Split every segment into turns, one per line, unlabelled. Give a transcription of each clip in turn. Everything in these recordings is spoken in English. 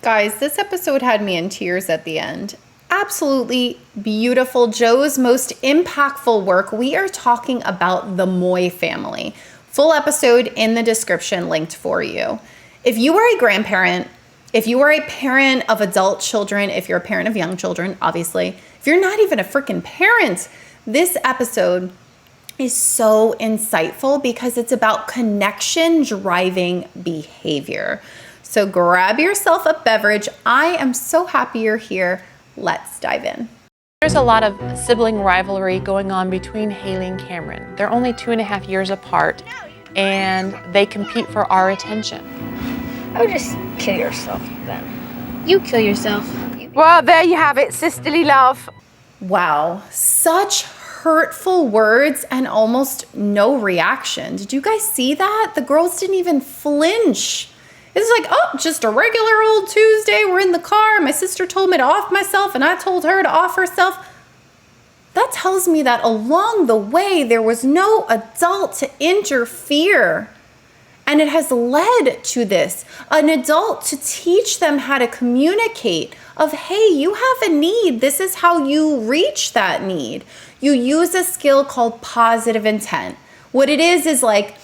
Guys, this episode had me in tears at the end. Absolutely beautiful. Jo's most impactful work. We are talking about the Moy family. Full episode in the description linked for you. If you are a grandparent, if you are a parent of adult children, if you're a parent of young children, obviously, if you're not even a freaking parent, this episode is so insightful because it's about connection driving behavior. So grab yourself a beverage. I am so happy you're here. Let's dive in.
There's a lot of sibling rivalry going on between Haley and Cameron. They're only 2.5 years apart, and they compete for our attention.
I would just kill yourself then. You kill yourself.
Well, there you have it, sisterly love.
Wow, such hurtful words and almost no reaction. Did you guys see that? The girls didn't even flinch. It's like, oh, just a regular old Tuesday. We're in the car. My sister told me to off myself and I told her to off herself. That tells me that along the way, there was no adult to interfere. And it has led to this, an adult to teach them how to communicate of, hey, you have a need. This is how you reach that need. You use a skill called positive intent. What it is like,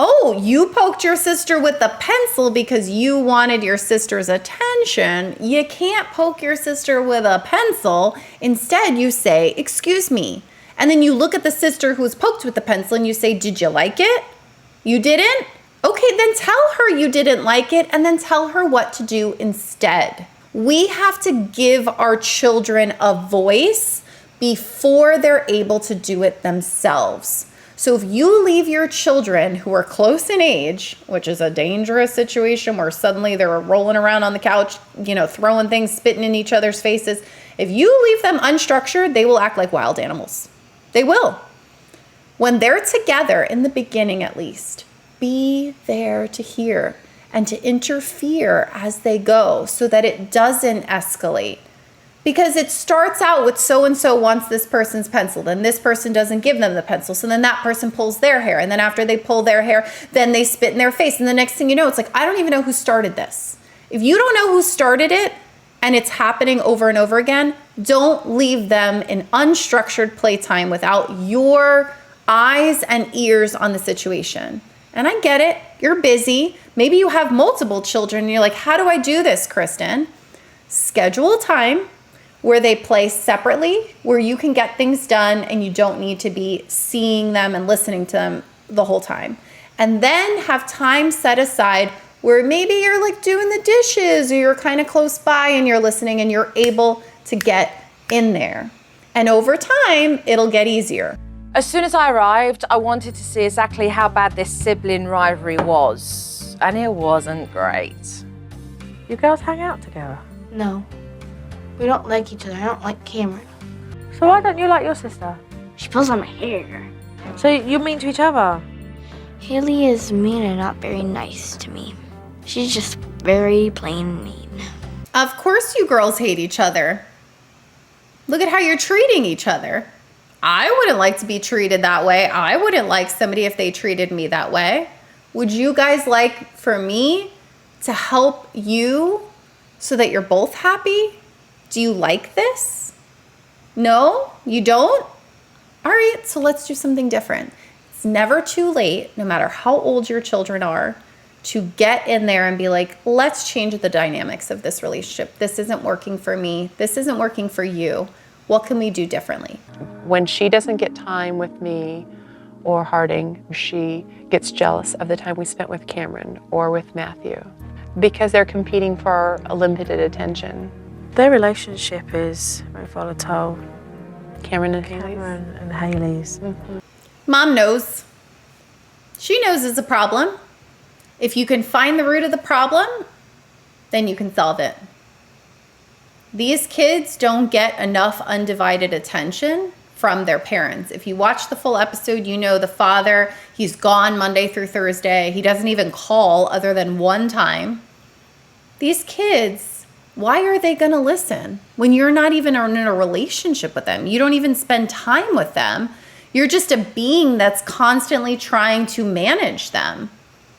oh, you poked your sister with a pencil because you wanted your sister's attention. You can't poke your sister with a pencil. Instead, you say, excuse me. And then you look at the sister who's poked with the pencil and you say, did you like it? You didn't? Okay, then tell her you didn't like it and then tell her what to do instead. We have to give our children a voice before they're able to do it themselves. So if you leave your children who are close in age, which is a dangerous situation where suddenly they're rolling around on the couch, throwing things, spitting in each other's faces. If you leave them unstructured, they will act like wild animals. They will. When they're together, in the beginning at least, be there to hear and to interfere as they go so that it doesn't escalate. Because it starts out with so-and-so wants this person's pencil, then this person doesn't give them the pencil, so then that person pulls their hair, and then after they pull their hair, then they spit in their face, and the next thing you know, it's like, I don't even know who started this. If you don't know who started it, and it's happening over and over again, don't leave them in unstructured playtime without your eyes and ears on the situation. And I get it, you're busy, maybe you have multiple children, and you're like, how do I do this, Kristen? Schedule a time where they play separately, where you can get things done and you don't need to be seeing them and listening to them the whole time. And then have time set aside where maybe you're like doing the dishes or you're kind of close by and you're listening and you're able to get in there. And over time, it'll get easier.
As soon as I arrived, I wanted to see exactly how bad this sibling rivalry was. And it wasn't great. You girls hang out together?
No. We don't like each other. I don't like Cameron.
So why don't you like your sister?
She pulls on my hair.
So you're mean to each other?
Haley is mean and not very nice to me. She's just very plain mean.
Of course you girls hate each other. Look at how you're treating each other. I wouldn't like to be treated that way. I wouldn't like somebody if they treated me that way. Would you guys like for me to help you so that you're both happy? Do you like this? No? You don't? All right, so let's do something different. It's never too late, no matter how old your children are, to get in there and be like, let's change the dynamics of this relationship. This isn't working for me. This isn't working for you. What can we do differently?
When she doesn't get time with me or Harding, she gets jealous of the time we spent with Cameron or with Matthew because they're competing for a limited attention.
Their relationship is very volatile.
Cameron and Haley's.
Cameron and Haley's.
Mm-hmm.
Mom knows. She knows it's a problem. If you can find the root of the problem, then you can solve it. These kids don't get enough undivided attention from their parents. If you watch the full episode, you know the father, he's gone Monday through Thursday. He doesn't even call other than one time. These kids, why are they going to listen when you're not even in a relationship with them? You don't even spend time with them. You're just a being that's constantly trying to manage them.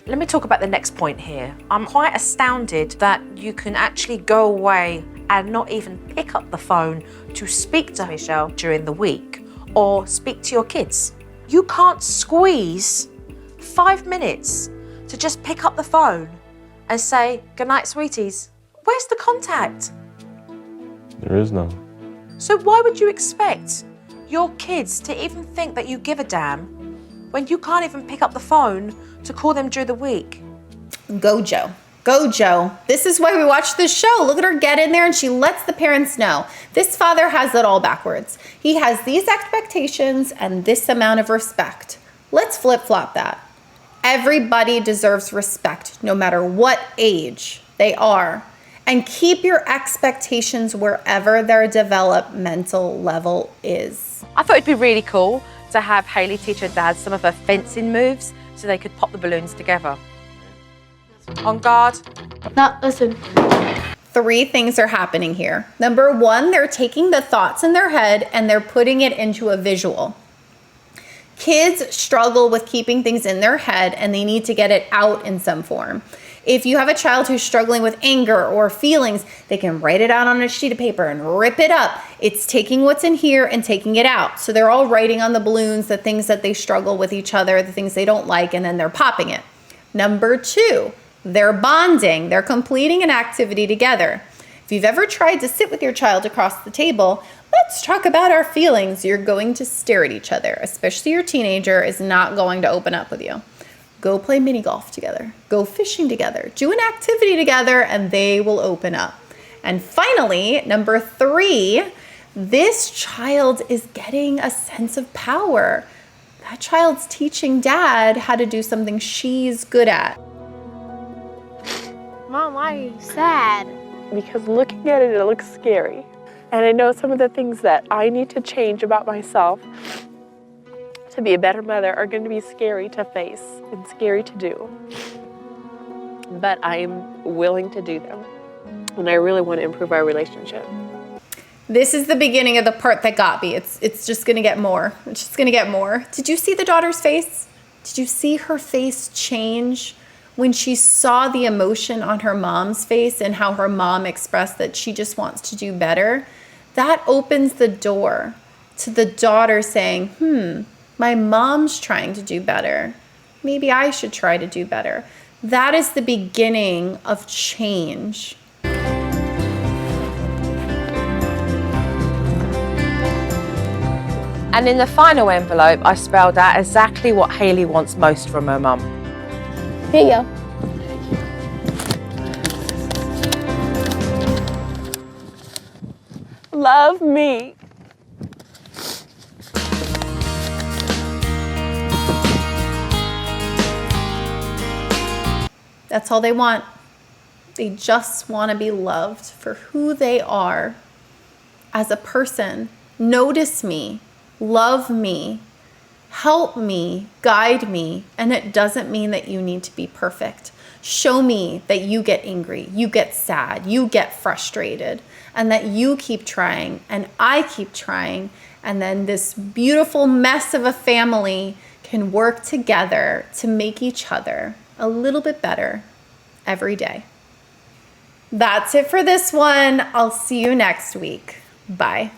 Let me talk about the next point here. I'm quite astounded that you can actually go away and not even pick up the phone to speak to Michelle during the week or speak to your kids. You can't squeeze 5 minutes to just pick up the phone and say, "Good night, sweeties." Where's the contact?
There is none.
So why would you expect your kids to even think that you give a damn when you can't even pick up the phone to call them during the week?
Go, Joe. Go, Joe. This is why we watch this show. Look at her get in there and she lets the parents know. This father has it all backwards. He has these expectations and this amount of respect. Let's flip-flop that. Everybody deserves respect, no matter what age they are. And keep your expectations wherever their developmental level is.
I thought it'd be really cool to have Hayley teach her dad some of her fencing moves so they could pop the balloons together. On guard.
No, listen.
3 things are happening here. Number 1, they're taking the thoughts in their head and they're putting it into a visual. Kids struggle with keeping things in their head and they need to get it out in some form. If you have a child who's struggling with anger or feelings, they can write it out on a sheet of paper and rip it up. It's taking what's in here and taking it out. So they're all writing on the balloons the things that they struggle with each other, the things they don't like, and then they're popping it. Number 2, they're bonding. They're completing an activity together. If you've ever tried to sit with your child across the table, let's talk about our feelings. You're going to stare at each other, especially your teenager is not going to open up with you. Go play mini golf together. Go fishing together. Do an activity together and they will open up. And finally, number 3, this child is getting a sense of power. That child's teaching dad how to do something she's good at.
Mom, why are you sad?
Because looking at it, it looks scary. And I know some of the things that I need to change about myself to be a better mother are going to be scary to face and scary to do. But I am willing to do them. And I really want to improve our relationship.
This is the beginning of the part that got me. It's just going to get more. It's just going to get more. Did you see the daughter's face? Did you see her face change when she saw the emotion on her mom's face and how her mom expressed that she just wants to do better? That opens the door to the daughter saying, my mom's trying to do better. Maybe I should try to do better. That is the beginning of change.
And in the final envelope, I spelled out exactly what Hayley wants most from her mum.
Here you go.
Love me.
That's all they want. They just want to be loved for who they are as a person. Notice me, love me, help me, guide me. And it doesn't mean that you need to be perfect. Show me that you get angry, you get sad, you get frustrated, and that you keep trying and I keep trying. And then this beautiful mess of a family can work together to make each other a little bit better every day. That's it for this one. I'll see you next week. Bye.